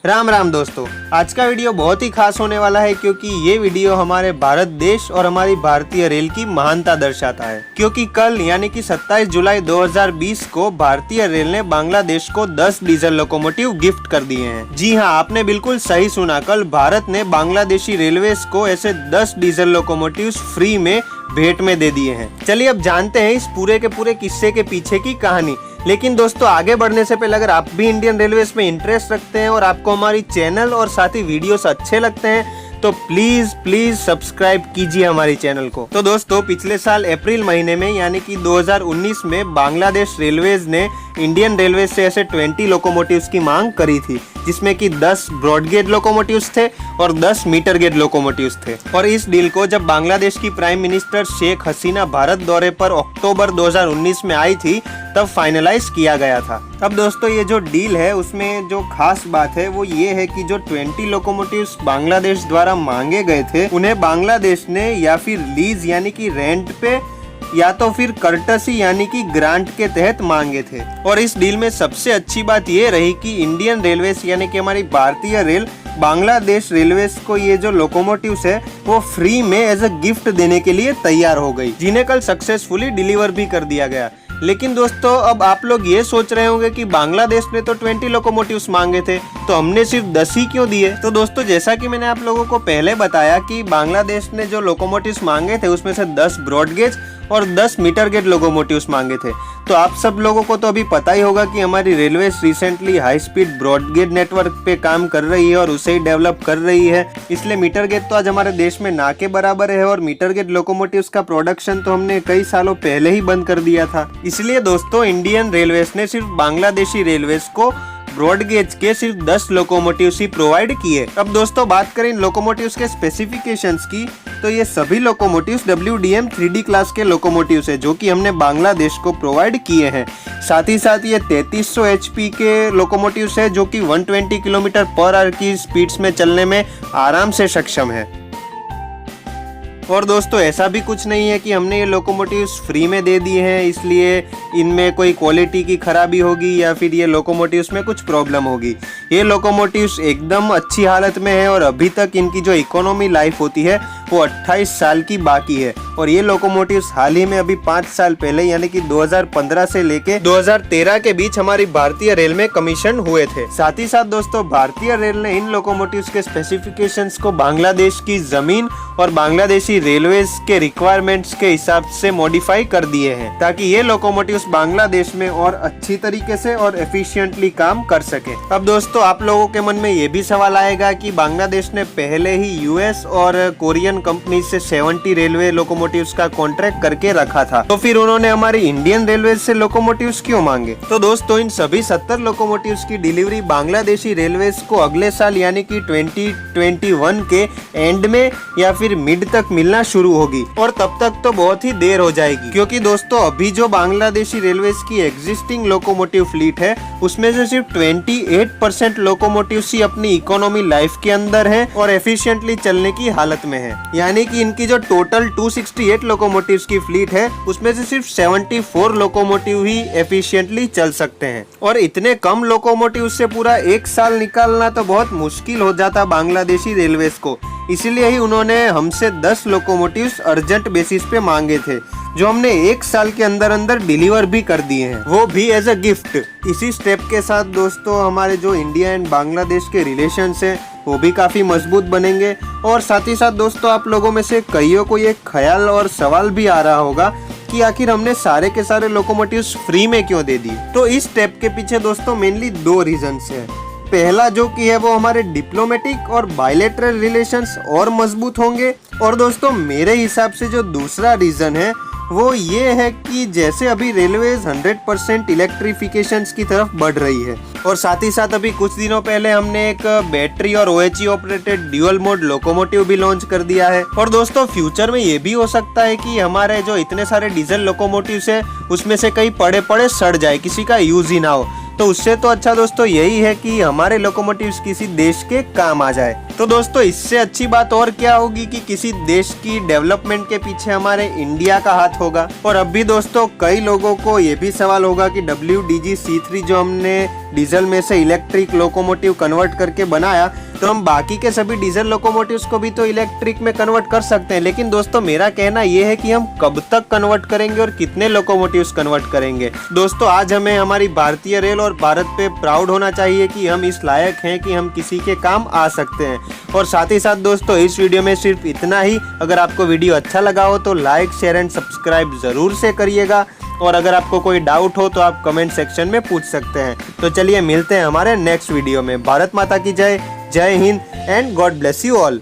राम राम दोस्तों, आज का वीडियो बहुत ही खास होने वाला है क्योंकि ये वीडियो हमारे भारत देश और हमारी भारतीय रेल की महानता दर्शाता है। क्योंकि कल यानी कि 27 जुलाई 2020 को भारतीय रेल ने बांग्लादेश को 10 डीजल लोकोमोटिव गिफ्ट कर दिए हैं। जी हाँ, आपने बिल्कुल सही सुना, कल भारत ने बांग्लादेशी रेलवेज को ऐसे 10 डीजल लोकोमोटिव फ्री में भेंट में दे दिए हैं। चलिए अब जानते हैं इस पूरे के पूरे किस्से के पीछे की कहानी। लेकिन दोस्तों, आगे बढ़ने से पहले अगर आप भी इंडियन रेलवेज में इंटरेस्ट रखते हैं और आपको हमारी चैनल और साथ ही वीडियोस अच्छे लगते हैं तो प्लीज सब्सक्राइब कीजिए हमारी चैनल को। तो दोस्तों, पिछले साल अप्रैल महीने में यानी कि 2019 में बांग्लादेश रेलवेज ने इंडियन रेलवेज से ऐसे 20 लोकोमोटिव्स की मांग करी थी, जिसमें कि 10 ब्रॉड गेज लोकोमोटिव्स थे और 10 मीटर गेज लोकोमोटिव्स थे। और इस डील को जब बांग्लादेश की प्राइम मिनिस्टर शेख हसीना भारत दौरे पर अक्टूबर 2019 में आई थी तब फाइनलाइज किया गया था। अब दोस्तों, ये जो डील है उसमें जो खास बात है वो ये है कि जो 20 लोकोमोटिव्स बांग्लादेश द्वारा मांगे गए थे उन्हें बांग्लादेश ने या फिर लीज यानी कि रेंट पे या तो फिर कर्टसी यानी कि ग्रांट के तहत मांगे थे। और इस डील में सबसे अच्छी बात ये रही कि इंडियन रेलवेज यानी कि हमारी भारतीय रेल बांग्लादेश रेलवेज को ये जो लोकोमोटिव्स है वो फ्री में एज अ गिफ्ट देने के लिए तैयार हो गई, जिन्हें कल सक्सेसफुली डिलीवर भी कर दिया गया। लेकिन दोस्तों, अब आप लोग ये सोच रहे होंगे कि बांग्लादेश ने तो 20 लोकोमोटिव्स मांगे थे तो हमने सिर्फ 10 ही क्यों दिए। तो दोस्तों, जैसा कि मैंने आप लोगों को पहले बताया कि बांग्लादेश ने जो लोकोमोटिव्स मांगे थे उसमें से 10 ब्रॉड गेज और 10 मीटर गेज लोकोमोटिव्स मांगे थे। तो आप सब लोगों को तो अभी पता ही होगा कि हमारी railway recently high speed broad gauge network पे काम कर रही है और उसे ही डेवलप कर रही है, इसलिए मीटर गेज तो आज हमारे देश में ना के बराबर है। और मीटर गेज लोकोमोटिव्स का प्रोडक्शन तो हमने कई सालों पहले ही बंद कर दिया था। इसलिए दोस्तों, इंडियन रेलवेज ने सिर्फ बांग्लादेशी रेलवेज को ब्रॉड गेज के सिर्फ 10 लोकोमोटिव्स ही प्रोवाइड किए। अब दोस्तों, बात करें इन लोकोमोटिव्स के स्पेसिफिकेशंस की तो ये सभी लोकोमोटिव्स WDM 3D क्लास के लोकोमोटिव्स है जो कि हमने बांग्लादेश को प्रोवाइड किए हैं। साथ ही साथ ये 3300 HP के लोकोमोटिव्स है जो कि 120 किलोमीटर पर आवर की स्पीड्स में चलने में आराम से सक्षम है। और दोस्तों, ऐसा भी कुछ नहीं है कि हमने ये लोकोमोटिव्स फ्री में दे दिए हैं इसलिए इनमें कोई क्वालिटी की खराबी होगी या फिर ये लोकोमोटिव्स में कुछ प्रॉब्लम होगी। ये लोकोमोटिव्स एकदम अच्छी हालत में है और अभी तक इनकी जो इकोनॉमी लाइफ होती है वो 28 साल की बाकी है। और ये लोकोमोटिव्स हाल ही में अभी 5 साल पहले यानी कि 2015 से लेके 2013 के बीच हमारी भारतीय रेल में कमीशन हुए थे। साथ ही साथ दोस्तों, भारतीय रेल ने इन लोकोमोटिव्स के स्पेसिफिकेशंस को बांग्लादेश की जमीन और बांग्लादेशी रेलवेज के रिक्वायरमेंट्स के हिसाब से मॉडिफाई कर दिए हैं ताकि ये लोकोमोटिव्स बांग्लादेश में और अच्छी तरीके से और एफिशिएंटली काम कर सके। अब दोस्तों, आप लोगों के मन में ये भी सवाल आएगा कि बांग्लादेश ने पहले ही US और कोरियन कंपनी से 70 रेलवे लोकोमोटिव्स का कॉन्ट्रैक्ट करके रखा था, तो फिर उन्होंने हमारी इंडियन रेलवे से लोकोमोटिव्स क्यों मांगे। तो दोस्तों, इन सभी 70 लोकोमोटिव्स की डिलीवरी बांग्लादेशी रेलवेज को अगले साल यानी कि 2021 के एंड में या फिर मिड तक मिलना शुरू होगी। और तब तक तो बहुत ही देर हो जाएगी क्योंकि दोस्तों, अभी जो बांग्लादेशी रेलवेज की एग्जिस्टिंग लोकोमोटिव फ्लीट है उसमें से सिर्फ 28% लोकोमोटिव्स ही अपनी इकोनॉमी लाइफ के अंदर है और एफिशिएंटली चलने की हालत में है। यानी कि इनकी जो टोटल 268 लोकोमोटिव्स की फ्लीट है उसमें से सिर्फ 74 लोकोमोटिव ही एफिशिएंटली चल सकते हैं। और इतने कम लोकोमोटिव से पूरा 1 साल निकालना तो बहुत मुश्किल हो जाता बांग्लादेशी रेलवेज को। इसीलिए ही उन्होंने हमसे 10 लोकोमोटिव्स अर्जेंट बेसिस पे मांगे थे जो हमने 1 साल के अंदर अंदर डिलीवर भी कर दिए हैं, वो भी एज अ गिफ्ट। इसी स्टेप के साथ दोस्तों, हमारे जो इंडिया एंड बांग्लादेश के रिलेशंस है वो भी काफी मजबूत बनेंगे। और साथ ही साथ दोस्तों, आप लोगों में से कईयों को ये ख्याल और सवाल भी आ रहा होगा कि आखिर हमने सारे के सारे लोकोमोटिव्स फ्री में क्यों दे दिए। तो इस स्टेप के पीछे दोस्तों मेनली 2 रीजंस है। पहला जो कि है वो हमारे डिप्लोमेटिक और बायलैटरल रिलेशंस और मजबूत होंगे। और दोस्तों, मेरे हिसाब से जो दूसरा रीजन है वो ये है कि जैसे अभी रेलवेज 100% इलेक्ट्रिफिकेशन की तरफ बढ़ रही है और साथ ही साथ अभी कुछ दिनों पहले हमने एक बैटरी और OHE operated dual mode locomotive भी लॉन्च कर दिया है। और दोस्तों, फ्यूचर में ये भी हो सकता है कि हमारे जो इतने सारे डीजल लोकोमोटिव्स है उसमें से कई पड़े पड़े सड़ जाए, किसी का यूज ही ना हो। तो उससे तो अच्छा दोस्तों यही है कि हमारे लोकोमोटिव्स किसी देश के काम आ जाए। तो दोस्तों इससे अच्छी बात और क्या होगी कि किसी देश की डेवलपमेंट के पीछे हमारे इंडिया का हाथ होगा। और अब भी दोस्तों कई लोगों को ये भी सवाल होगा कि WDG C3 जो हमने डीजल में से इलेक्ट्रिक लोकोमोटिव कन्वर्ट करके बनाया, तो हम बाकी के सभी डीजल लोकोमोटिव्स को भी तो इलेक्ट्रिक में कन्वर्ट कर सकते हैं। लेकिन दोस्तों मेरा कहना यह है कि हम कब तक कन्वर्ट करेंगे और कितने लोकोमोटिव्स कन्वर्ट करेंगे। दोस्तों आज हमें हमारी भारतीय रेल और भारत पे प्राउड होना चाहिए कि हम इस लायक हैं कि हम किसी के काम आ सकते हैं। और साथ ही साथ दोस्तों इस वीडियो में सिर्फ इतना ही। अगर आपको वीडियो अच्छा लगा हो तो लाइक, शेयर एंड सब्सक्राइब जरूर से करिएगा। और अगर आपको कोई डाउट हो तो आप कमेंट सेक्शन में पूछ सकते हैं। तो चलिए मिलते हैं हमारे नेक्स्ट वीडियो में। भारत माता की जय, जय Hind and God bless you all.